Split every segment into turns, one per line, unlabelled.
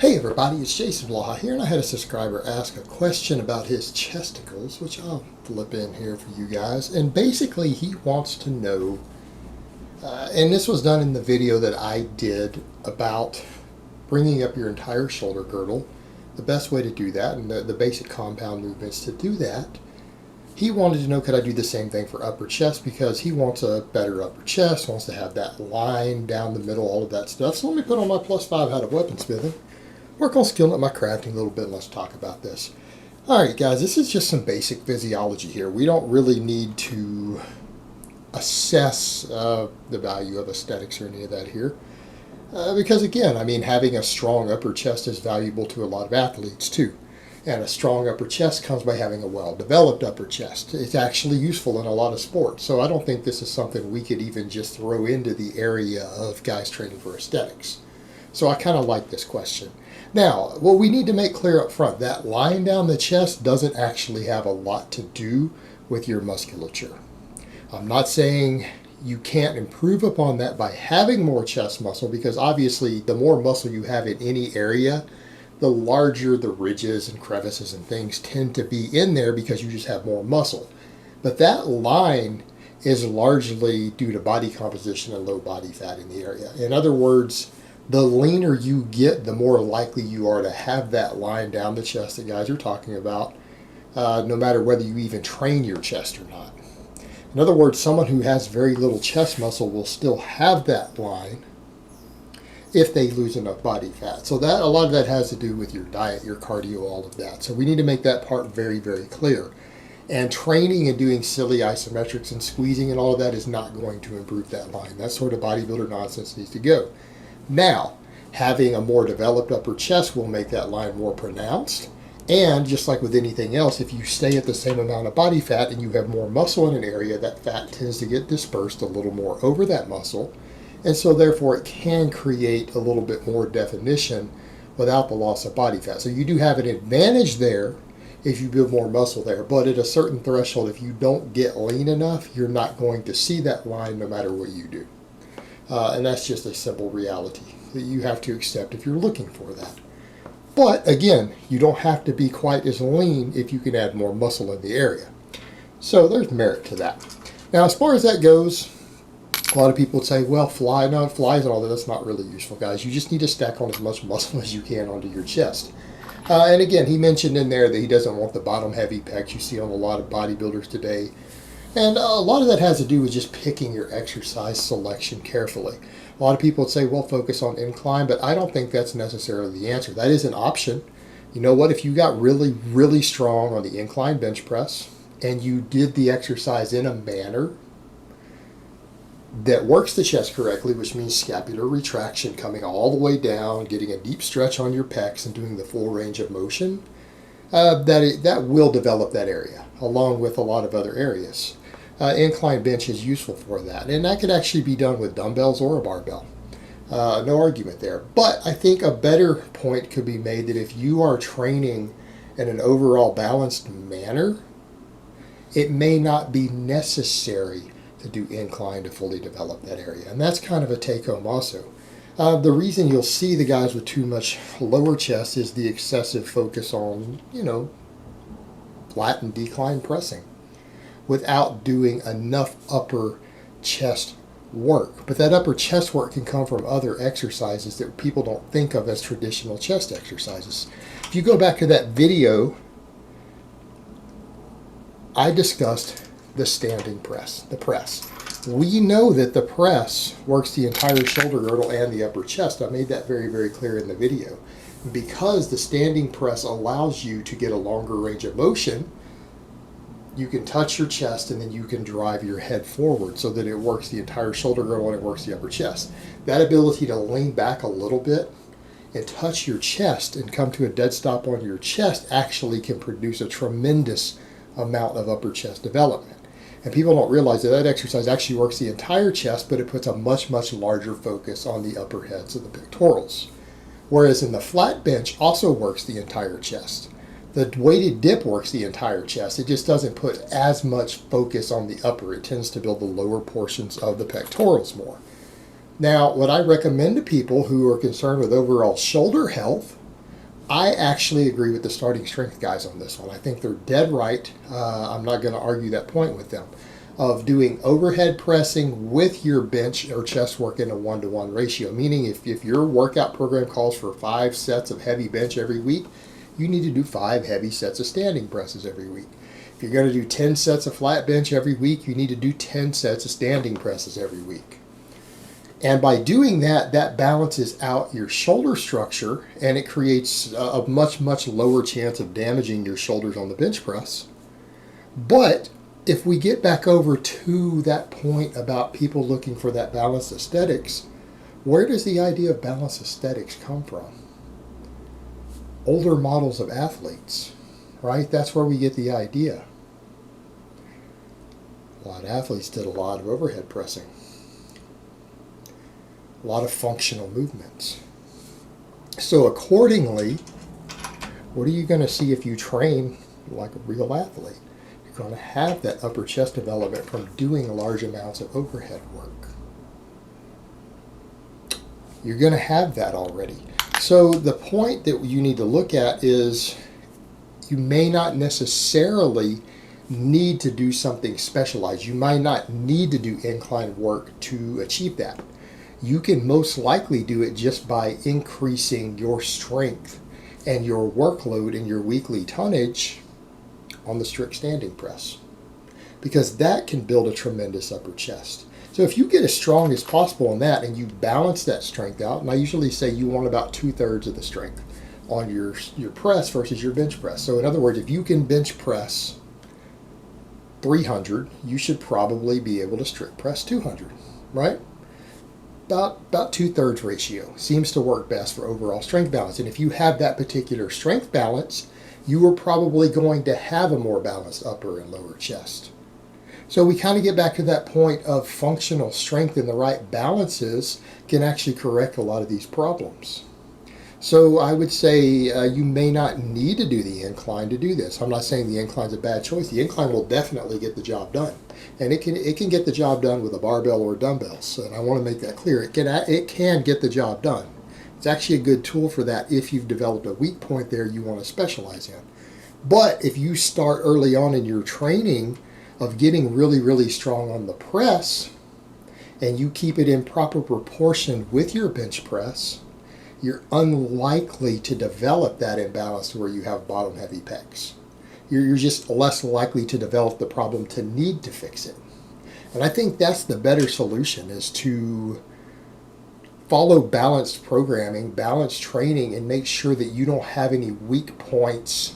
Hey everybody, it's Jason Blaha here, and I had a subscriber ask a question about his chesticles, which I'll flip in here for you guys. And basically he wants to know, and this was done in the video that I did about bringing up your entire shoulder girdle, the best way to do that, and the basic compound movements to do that. He wanted to know, could I do the same thing for upper chest, because he wants a better upper chest, wants to have that line down the middle, all of that stuff. So let me put on my +5 hat of weaponsmithing, work on skilling up my crafting a little bit, and let's talk about this. Alright guys, this is just some basic physiology here. We don't really need to assess the value of aesthetics or any of that here. Because again, I mean, having a strong upper chest is valuable to a lot of athletes too. And a strong upper chest comes by having a well-developed upper chest. It's actually useful in a lot of sports. So I don't think this is something we could even just throw into the area of guys training for aesthetics. So I kind of like this question. Now, what we need to make clear up front, that line down the chest doesn't actually have a lot to do with your musculature. I'm not saying you can't improve upon that by having more chest muscle, because obviously the more muscle you have in any area, the larger the ridges and crevices and things tend to be in there because you just have more muscle. But that line is largely due to body composition and low body fat in the area. In other words, the leaner you get, the more likely you are to have that line down the chest that guys are talking about, no matter whether you even train your chest or not. In other words, someone who has very little chest muscle will still have that line if they lose enough body fat. So that, a lot of that has to do with your diet, your cardio, all of that. So we need to make that part very, very clear. And training and doing silly isometrics and squeezing and all of that is not going to improve that line. That sort of bodybuilder nonsense needs to go. Now, having a more developed upper chest will make that line more pronounced. And just like with anything else, if you stay at the same amount of body fat and you have more muscle in an area, that fat tends to get dispersed a little more over that muscle. And so therefore it can create a little bit more definition without the loss of body fat. So you do have an advantage there if you build more muscle there. But at a certain threshold, if you don't get lean enough, you're not going to see that line no matter what you do. And that's just a simple reality that you have to accept if you're looking for that. But again, you don't have to be quite as lean if you can add more muscle in the area. So there's merit to that. Now, as far as that goes, a lot of people would say, well, flies and all that, that's not really useful, guys. You just need to stack on as much muscle as you can onto your chest. And again, he mentioned in there that he doesn't want the bottom heavy pecs you see on a lot of bodybuilders today. And a lot of that has to do with just picking your exercise selection carefully. A lot of people would say, well, focus on incline, but I don't think that's necessarily the answer. That is an option. You know what? If you got really, really strong on the incline bench press and you did the exercise in a manner that works the chest correctly, which means scapular retraction coming all the way down, getting a deep stretch on your pecs and doing the full range of motion, that will develop that area along with a lot of other areas. Incline bench is useful for that, and that could actually be done with dumbbells or a barbell. No argument there. But I think a better point could be made that if you are training in an overall balanced manner, it may not be necessary to do incline to fully develop that area. And that's kind of a take-home also. The reason you'll see the guys with too much lower chest is the excessive focus on, flat and decline pressing without doing enough upper chest work. But that upper chest work can come from other exercises that people don't think of as traditional chest exercises. If you go back to that video, I discussed the standing press, the press. We know that the press works the entire shoulder girdle and the upper chest. I made that very, very clear in the video. Because the standing press allows you to get a longer range of motion, you can touch your chest and then you can drive your head forward so that it works the entire shoulder girdle and it works the upper chest. That ability to lean back a little bit and touch your chest and come to a dead stop on your chest actually can produce a tremendous amount of upper chest development. And people don't realize that that exercise actually works the entire chest, but it puts a much, much larger focus on the upper heads of the pectorals. Whereas in the flat bench also works the entire chest. The weighted dip works the entire chest. It just doesn't put as much focus on the upper. It tends to build the lower portions of the pectorals more. Now, what I recommend to people who are concerned with overall shoulder health I actually agree with the starting strength guys on this one. I think they're dead right. I'm not going to argue that point with them. Of doing overhead pressing with your bench or chest work in a 1-to-1 ratio. Meaning if your workout program calls for 5 sets of heavy bench every week, you need to do 5 heavy sets of standing presses every week. If you're going to do 10 sets of flat bench every week, you need to do 10 sets of standing presses every week. And by doing that, that balances out your shoulder structure, and it creates a much, much lower chance of damaging your shoulders on the bench press. But if we get back over to that point about people looking for that balanced aesthetics, where does the idea of balanced aesthetics come from? Older models of athletes, right? That's where we get the idea. A lot of athletes did a lot of overhead pressing. A lot of functional movements. So accordingly, what are you going to see if you train like a real athlete? You're going to have that upper chest development from doing large amounts of overhead work. You're going to have that already. So the point that you need to look at is you may not necessarily need to do something specialized. You might not need to do incline work to achieve that. You can most likely do it just by increasing your strength and your workload and your weekly tonnage on the strict standing press, because that can build a tremendous upper chest. So if you get as strong as possible on that and you balance that strength out, and I usually say you want about 2/3 of the strength on your press versus your bench press. So in other words, if you can bench press 300, you should probably be able to strict press 200, right? About 2/3 ratio seems to work best for overall strength balance. And if you have that particular strength balance, you are probably going to have a more balanced upper and lower chest. So we kind of get back to that point of functional strength, and the right balances can actually correct a lot of these problems. So I would say you may not need to do the incline to do this. I'm not saying the incline's a bad choice. The incline will definitely get the job done. And it can get the job done with a barbell or dumbbells. And I want to make that clear. It can get the job done. It's actually a good tool for that if you've developed a weak point there you want to specialize in. But if you start early on in your training of getting really, really strong on the press, and you keep it in proper proportion with your bench press, you're unlikely to develop that imbalance to where you have bottom heavy pecs. You're just less likely to develop the problem to need to fix it. And I think that's the better solution, is to follow balanced programming, balanced training, and make sure that you don't have any weak points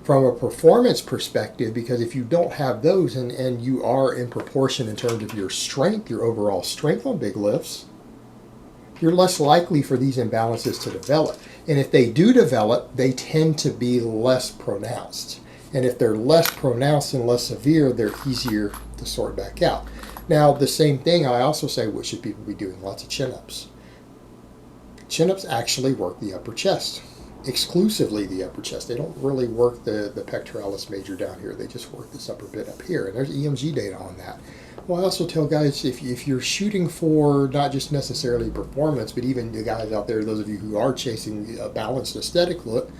from a performance perspective, because if you don't have those and you are in proportion in terms of your strength, your overall strength on big lifts, you're less likely for these imbalances to develop. And if they do develop, they tend to be less pronounced. And if they're less pronounced and less severe, they're easier to sort back out. Now, the same thing I also say, what should people be doing? Lots of chin-ups. Chin-ups actually work the upper chest, exclusively the upper chest. They don't really work the pectoralis major down here. They just work this upper bit up here. And there's EMG data on that. Well, I also tell guys, if you're shooting for not just necessarily performance, but even the guys out there, those of you who are chasing a balanced aesthetic look,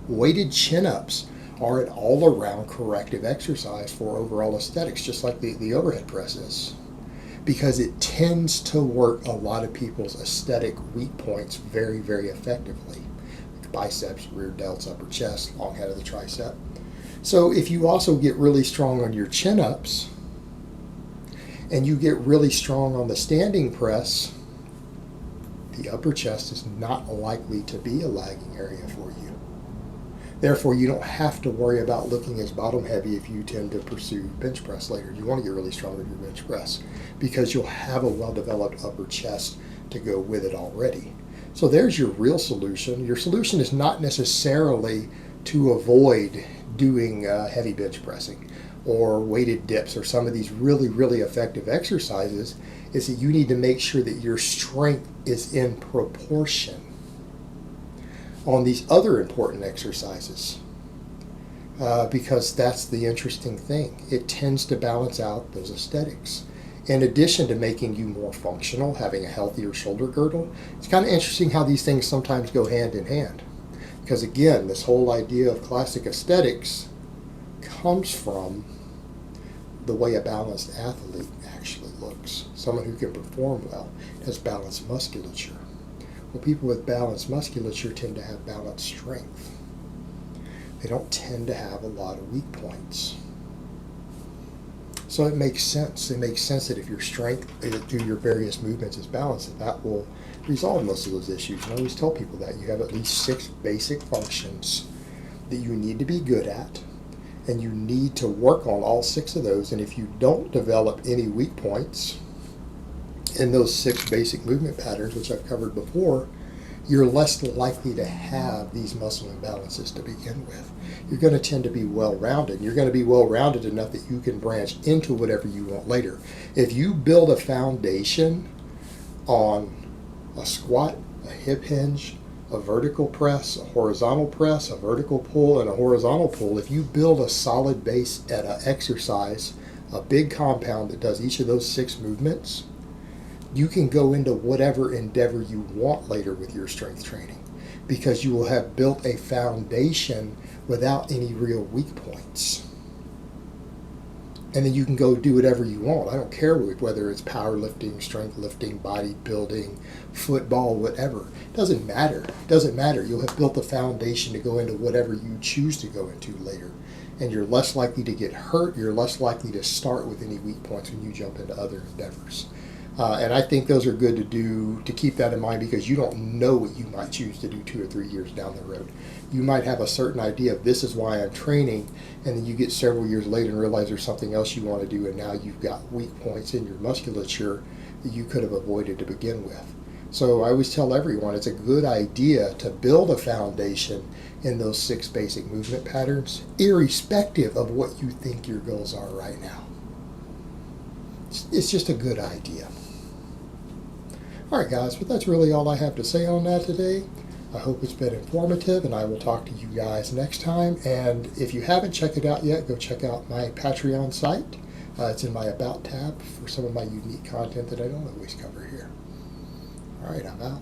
weighted chin-ups are an all-around corrective exercise for overall aesthetics, just like the overhead press is, because it tends to work a lot of people's aesthetic weak points very, very effectively. Like biceps, rear delts, upper chest, long head of the tricep. So if you also get really strong on your chin-ups, and you get really strong on the standing press, the upper chest is not likely to be a lagging area for you. Therefore, you don't have to worry about looking as bottom heavy if you tend to pursue bench press later. You want to get really strong with your bench press because you'll have a well-developed upper chest to go with it already. So there's your real solution. Your solution is not necessarily to avoid doing heavy bench pressing or weighted dips or some of these really, really effective exercises. Is that you need to make sure that your strength is in proportion on these other important exercises, because that's the interesting thing. It tends to balance out those aesthetics. In addition to making you more functional, having a healthier shoulder girdle, it's kind of interesting how these things sometimes go hand in hand. Because again, this whole idea of classic aesthetics comes from the way a balanced athlete actually looks. Someone who can perform well has balanced musculature. Well, people with balanced musculature tend to have balanced strength. They don't tend to have a lot of weak points. So it makes sense. It makes sense that if your strength through your various movements is balanced, that will resolve most of those issues. And I always tell people that you have at least 6 basic functions that you need to be good at, and you need to work on all 6 of those. And if you don't develop any weak points in those 6 basic movement patterns, which I've covered before, you're less likely to have these muscle imbalances to begin with. You're going to tend to be well-rounded. You're going to be well-rounded enough that you can branch into whatever you want later. If you build a foundation on a squat, a hip hinge, a vertical press, a horizontal press, a vertical pull, and a horizontal pull, if you build a solid base at an exercise, a big compound that does each of those 6 movements, you can go into whatever endeavor you want later with your strength training, because you will have built a foundation without any real weak points. And then you can go do whatever you want. I don't care whether it's powerlifting, strength lifting, bodybuilding, football, whatever. It doesn't matter. It doesn't matter. You'll have built a foundation to go into whatever you choose to go into later. And you're less likely to get hurt. You're less likely to start with any weak points when you jump into other endeavors. And I think those are good to do, to keep that in mind, because you don't know what you might choose to do 2 or 3 years down the road. You might have a certain idea of this is why I'm training, and then you get several years later and realize there's something else you want to do, and now you've got weak points in your musculature that you could have avoided to begin with. So I always tell everyone it's a good idea to build a foundation in those 6 basic movement patterns, irrespective of what you think your goals are right now. It's just a good idea. All right, guys, but that's really all I have to say on that today. I hope it's been informative, and I will talk to you guys next time. And if you haven't checked it out yet, go check out my Patreon site. It's in my About tab for some of my unique content that I don't always cover here. All right, I'm out.